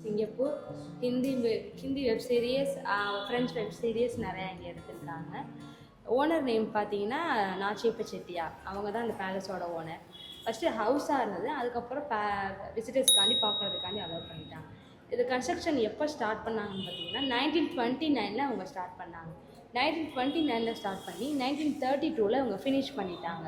Singapore, Hindi web series, French web series நிறையா இங்கே எடுத்திருக்காங்க. ஓனர் நேம் பார்த்தீங்கன்னா நாச்சியப்ப செட்டியார். அவங்க தான் அந்த பேலஸோட ஓனர். ஃபஸ்ட்டு ஹவுஸாக இருந்தது, அதுக்கப்புறம் விசிட்டர்ஸ்க்காண்டி பார்க்குறதுக்காண்டி அலோவ் பண்ணிட்டாங்க. இது கன்ஸ்ட்ரக்ஷன் எப்போ ஸ்டார்ட் பண்ணாங்கன்னு பார்த்தீங்கன்னா 1929 அவங்க ஸ்டார்ட் பண்ணாங்க. 1929 ஸ்டார்ட் பண்ணி 1932 அவங்க ஃபினிஷ் பண்ணிட்டாங்க.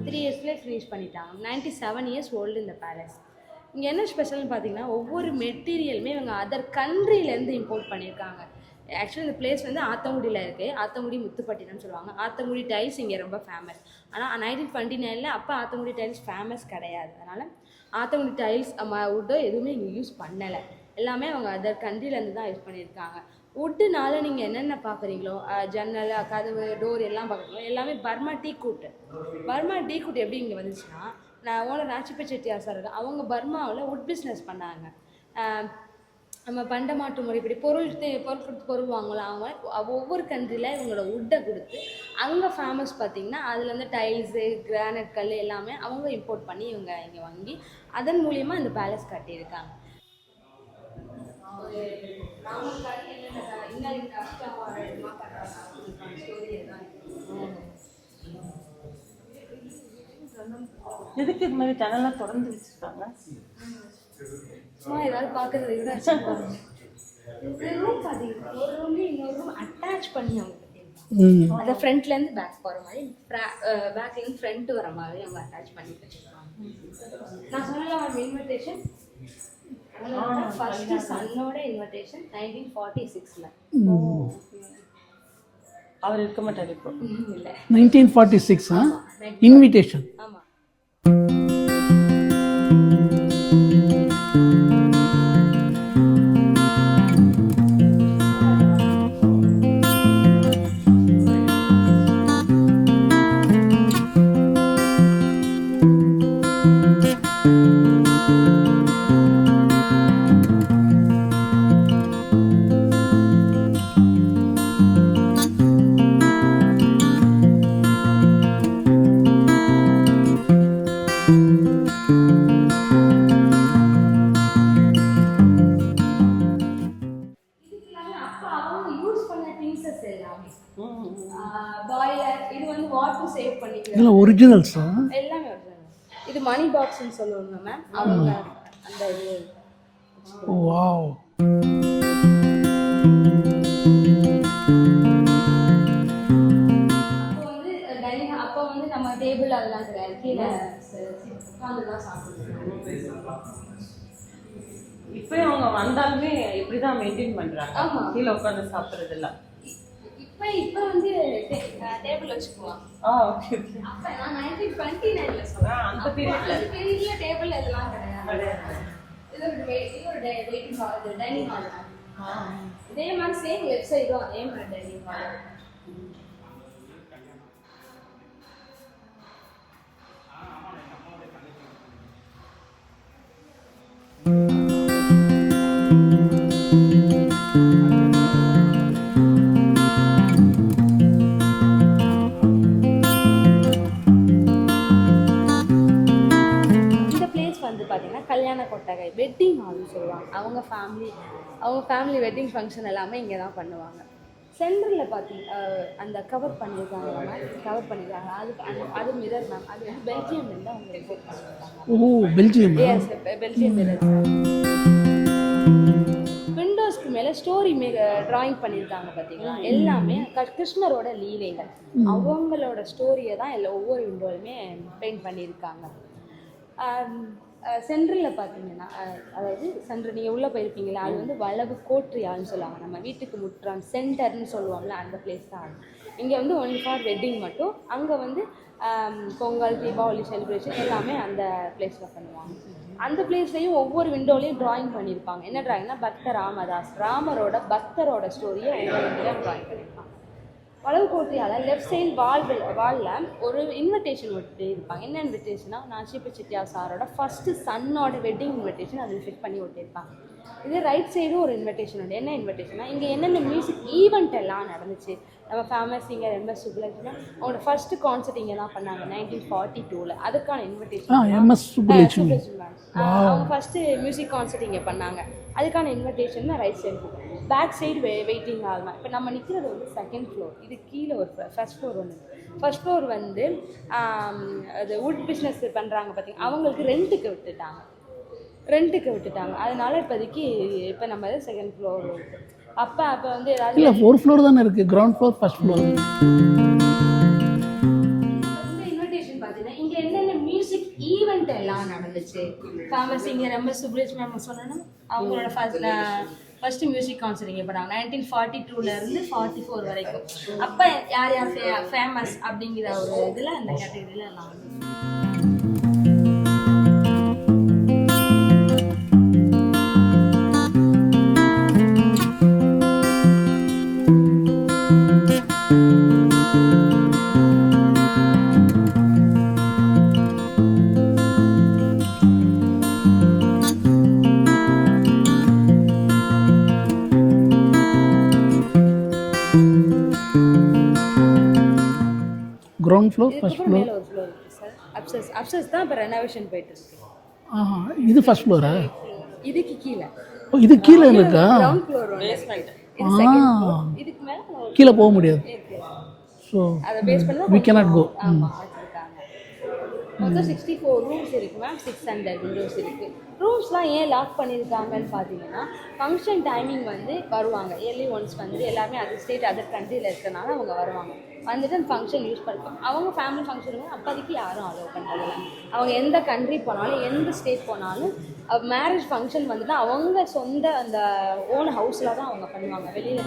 3 இயர்ஸ்லேயே ஃபினிஷ் பண்ணிட்டாங்க. 97 இயர்ஸ் ஓல்டு இந்த பேலஸ். இங்கே என்ன ஸ்பெஷல்னு பார்த்தீங்கன்னா ஒவ்வொரு மெட்டீரியலுமே இவங்க அதர் கண்ட்ரிலேருந்து இம்போர்ட் பண்ணியிருக்காங்க. ஆக்சுவலி இந்த பிளேஸ் வந்து ஆத்தங்குடியில் இருக்குது. ஆத்தங்குடி முத்துப்பட்டினம்னு சொல்லுவாங்க. ஆத்தங்குடி டைல்ஸ் இங்கே ரொம்ப ஃபேமஸ். ஆனால் 1929 அப்போ ஆத்தங்குடி டைல்ஸ் ஃபேமஸ் கிடையாது. அதனால் ஆத்தங்குடி டைல்ஸ் வுட்டோ எதுவுமே இங்கே யூஸ் பண்ணலை. எல்லாமே அவங்க அதர் கண்ட்ரிலேருந்து தான் யூஸ் பண்ணியிருக்காங்க. வுட்டுனால நீங்கள் என்னென்ன பார்க்குறீங்களோ, ஜன்னல், கதவு, டோர் எல்லாம் பார்க்குறீங்களோ எல்லாமே பர்மா டீக்கூட்டு. பர்மா டீக்கூட் எப்படி இங்கே வந்துச்சுன்னா, நான் ஓனர் நாச்சிப்ப செட்டியார் சார் இருக்கு, அவங்க பர்மாவில் வுட் பிஸ்னஸ் பண்ணாங்க. நம்ம பண்டமாட்டு முறைப்படி பொருள் கொடுத்து பொருள் வாங்கலாம். அவங்க ஒவ்வொரு கண்ட்ரியில் இவங்களோட வுட்டை கொடுத்து அங்கே ஃபேமஸ் பார்த்திங்கன்னா அதில் வந்து டைல்ஸு, கிரானைட் கல் எல்லாமே அவங்க இம்போர்ட் பண்ணி இவங்க இங்கே வாங்கி அதன் மூலியமாக இந்த பேலஸ் கட்டியிருக்காங்க. எதுக்கு இது மாதிரி ஜன்னலாம் தொடர்ந்து வச்சிருக்காங்க? சும்மா ஏதாவது பார்க்கறது கூட ரூம் பார்த்தீங்கன்னா ஒரு ரூம்லேயே இன்னொரு ரூம் அட்டாச் பண்ணி அவங்க கட்டியிருக்காங்க. அதை ஃப்ரண்ட்லேருந்து பேக் போகிற மாதிரி, பேக்லேருந்து ஃப்ரண்ட் வர மாதிரி அவங்க அட்டாச் பண்ணி வச்சுருக்காங்க. நான் சொல்லலாம் ஒரு இன்விடேஷன் ஃபர்ஸ்ட் சன்னோட இன்விடேஷன் 1946. அவர் இருக்க மாட்டார் இப்போ. இல்லை 1946 இன்விடேஷன். ஆமாம். இதெல்லாம் ஒரிஜினல்ஸா? எல்லாமே ஒரிஜினல். இது மணி பாக்ஸ்னு சொல்லுவாங்க மேம். அவங்க அந்த இது. வாவ். அப்போ வந்து நம்ம டேபிள் அதெல்லாம் கிடையாது, கீழே உட்காந்துதான் சாப்பிடுவோம். இப்பயும் அவங்க வந்தாலுமே இப்படிதான் மெயின்டைன் பண்றாங்க. ஆமா, கீழே உட்காந்து சாப்பிடுறது இல்ல. இப்போ வந்து டேபிள் வச்சுக்குவோம். ஓகே. அப்ப நான் 1929 சொல்றேன். அந்த பீரியட்ல டேபிள் எல்லாம் கிடையாது. இது ஒரு வெயிட்டிங் ஹால், டைனிங் ஹால். இதே மாதிரி சேம் வெப்சைட்டும் அதே மாதிரி டைனிங் ஹால். கல்யாண கொட்டகை, வெட்டிங் ஹால்னு சொல்லுவாங்க. அவங்க ஃபேமிலி வெட்டிங் ஃபங்க்ஷன் எல்லாமே இங்கே தான் பண்ணுவாங்க. சென்டரில் அந்த கவர் பண்ணியிருக்காங்க. அது மிரர் மேம். அது வந்து பெல்ஜியம்லேருந்து அவங்க இம்போர்ட் பண்ணியிருக்காங்க. Belgium mirror. விண்டோஸ்க்கு மேலே ஸ்டோரி ட்ராயிங் பண்ணியிருக்காங்க பார்த்தீங்களா. எல்லாமே கிருஷ்ணரோட லீலைகள், அவங்களோட ஸ்டோரியை தான் ஒவ்வொரு விண்டோலுமே பெயிண்ட் பண்ணியிருக்காங்க. சென்ட்ரலில் பார்த்தீங்கன்னா, அதாவது சென்ட்ரல் நீங்கள் உள்ளே போயிருப்பீங்களா, அது வந்து வளவு கோட்ரியால்னு சொல்லுவாங்க. நம்ம வீட்டுக்கு முற்றான் சென்டர்னு சொல்லுவோம்ல, அந்த பிளேஸ் தான். இங்கே வந்து ஒன்லி ஃபார் வெட்டிங் மட்டும். அங்கே வந்து பொங்கல், தீபாவளி செலிப்ரேஷன் எல்லாமே அந்த பிளேஸில் பண்ணுவாங்க. அந்த பிளேஸ்லையும் ஒவ்வொரு விண்டோலையும் ட்ராயிங் பண்ணியிருப்பாங்க. என்ன ட்ராயிங்னா, பக்த ராமதாஸ், ராமரோட பக்தரோட ஸ்டோரியை ஒவ்வொரு விண்டோலையும் ட்ராயிங் பண்ணியிருப்பாங்க. வளவுக்கோட்டையால் லெஃப்ட் சைடு வாலில் ஒரு இன்விடேஷன் ஒட்டி இருப்பாங்க. என்ன இன்விடேஷனா, நாச்சிப்ப செட்டியார் சாரோட ஃபஸ்ட்டு சன்னோட வெட்டிங் இன்விடேஷன் அதில் ஃபிட் பண்ணி ஒட்டியிருப்பாங்க. இதே ரைட் சைடும் ஒரு இன்விடேஷன் உண்டு. என்ன இன்விடேஷனா, இங்கே என்னென்ன மியூசிக் ஈவெண்ட் எல்லாம் நடந்துச்சு. நம்ம ஃபேமஸ் சிங்கர் MS சுப்புலட்சுமி அவங்களோட ஃபஸ்ட்டு கான்சர்ட் இங்கே தான் பண்ணாங்க 1942. அதுக்கான இன்விடேஷன் MS சுப்புலட்சுமி அவங்க ஃபஸ்ட்டு மியூசிக் கான்சர்ட் இங்கே பண்ணாங்க. அதுக்கான இன்விடேஷன் தான் right side. Back side waiting hall தான். இப்போ நம்ம நிற்கிறது வந்து செகண்ட் ஃப்ளோர். இது கீழே ஒரு ஃபஸ்ட் ஃப்ளோர் ஒன்று. ஃபஸ்ட் ஃப்ளோர் வந்து அது வுட் பிஸ்னஸ் பண்ணுறாங்க பார்த்தீங்கன்னா, அவங்களுக்கு ரெண்ட்டுக்கு விட்டுட்டாங்க. அதனால இப்போதைக்கு இப்போ நம்ம செகண்ட் ஃப்ளோர் இருக்குது. அப்போ வந்து ஏதாவது இல்லை 4 ஃப்ளோர் தானே இருக்குது. Ground floor, first floor. Invitation பார்த்தீங்கன்னா இங்கே என்னென்ன மியூசிக் ஈவெண்ட் எல்லாம் நடந்துச்சு. ஃபேமஸ் சிங்கர் MS சுப்புலட்சுமி நம்ம சொன்னோன்னா அவங்களோட ஃபஸ்ட்டு மியூசிக் கான்சர்ட் இங்கே பண்ணாங்க 1942 44 வரைக்கும். அப்போ யார் ஃபேமஸ் அப்படிங்கிற ஒரு இதில் அந்த கேட்டகரியில் எல்லாம் வந்து கிரவுண்ட் ஃப்ளோர், ஃபர்ஸ்ட் ஃப்ளோர். மேலே ஒரு ஃப்ளோர் இருக்குது சார். அப்சஸ் தான் இப்போ ரெனோவேஷன் போயிட்டு இருக்கு. இது ஃபர்ஸ்ட் ஃப்ளோரா? இதுக்கு கீழே இது கீழே இருக்கா? Ground floor basement. இது செகண்ட் ஃப்ளோர். இதுக்கு மேலே கீழே போக முடியாது. ஸோ அதை பேஸ் பண்ணி we cannot go. ஆமாம் வச்சுருக்காங்க. மொத்தம் 64 ரூம்ஸ் இருக்குது மேம். 600 விண்டோஸ் இருக்குது. ரூம்ஸ்லாம் ஏன் லாக் பண்ணியிருக்காங்கன்னு பார்த்தீங்கன்னா, ஃபங்க்ஷன் டைமிங் வந்து வருவாங்க இயர்லி ஒன்ஸ் வந்து எல்லாமே அதர் ஸ்டேட் அதர் கண்ட்ரியில் இருக்கிறனால அவங்க வருவாங்க. வந்துட்டு அந்த ஃபங்க்ஷன் யூஸ் பண்ணிப்போம். அவங்க ஃபேமிலி ஃபங்க்ஷனுக்கு அப்போதைக்கு யாரும் அலோவ் பண்ணுறதில்ல. அவங்க எந்த கண்ட்ரி போனாலும் எந்த ஸ்டேட் போனாலும் மேரேஜ் ஃபங்க்ஷன் வந்துட்டு அவங்க சொந்த அந்த ஓன் ஹவுஸில் தான் அவங்க பண்ணுவாங்க. வெளியில்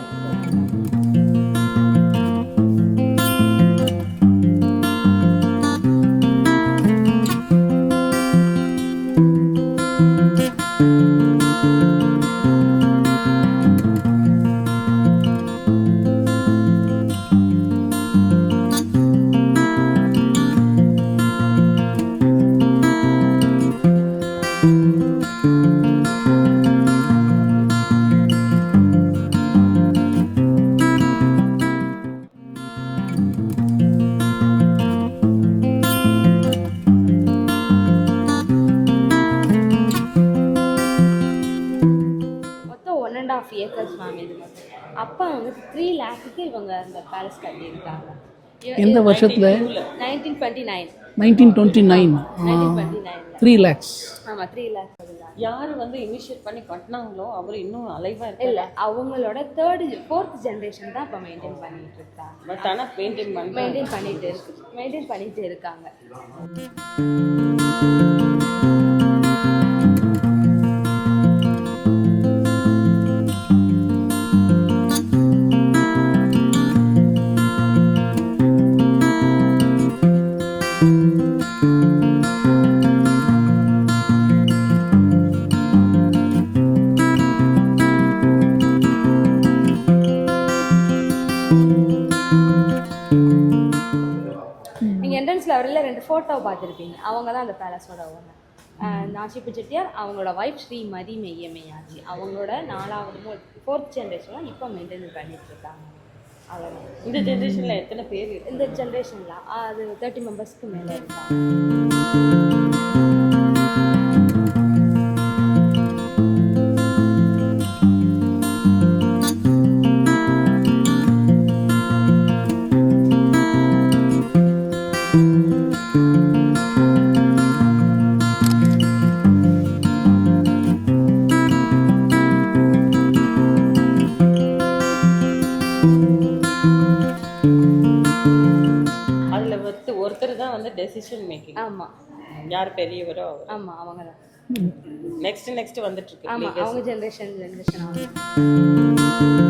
ஏக்கர்ஸ் மேம். இது மட்டும் அப்பா வந்து 3 lakhக்கு இவங்க அந்த பேலஸ் கட்டியிருக்காங்க. எந்த வருஷத்துல? 1929. 1929. 3 lakhs. ஆமாம் 3 lakhs. யார் வந்து இனிஷியேட் பண்ணி கட்டினாங்களோ அவர் இன்னும் அலைவா இருக்கு. இல்லை அவங்களோட 4th ஜென்ரேஷன் தான் இப்போ மெயின்டைன் பண்ணிட்டு இருக்காங்க. பட் ஆனால் மெயின்டைன் பண்ணிட்டு இருக்காங்க. என்ட்ரன்ஸில் வரல 2 ஃபோட்டோ பார்த்துருப்பீங்க. அவங்க தான் அந்த பேலஸோட ஓனர். நாச்சிப்ப செட்டியார், அவங்களோட ஒய்ஃப் ஸ்ரீமதி மெய்யம்மையாச்சி. அவங்களோட 4th ஜென்ரேஷன்லாம் இப்போ மெயின்டைன் பண்ணிட்டு இருக்காங்க. அவ்வளோதான். இந்த ஜென்ரேஷனில் எத்தனை பேர் இருக்கு? இந்த ஜென்ரேஷனில் அது 30 மெம்பர்ஸ்க்கு மேலே இருக்காங்க. ஒருத்தர் தான் வந்து டெசிஷன் மேக்கிங். ஆமாம். யார் பெரியவரோ ஆமாம் அவங்க தான். நெக்ஸ்ட் வந்துட்டு இருக்கு. ஆமாம் அவங்க ஜென்ரேஷன் ஆகும்.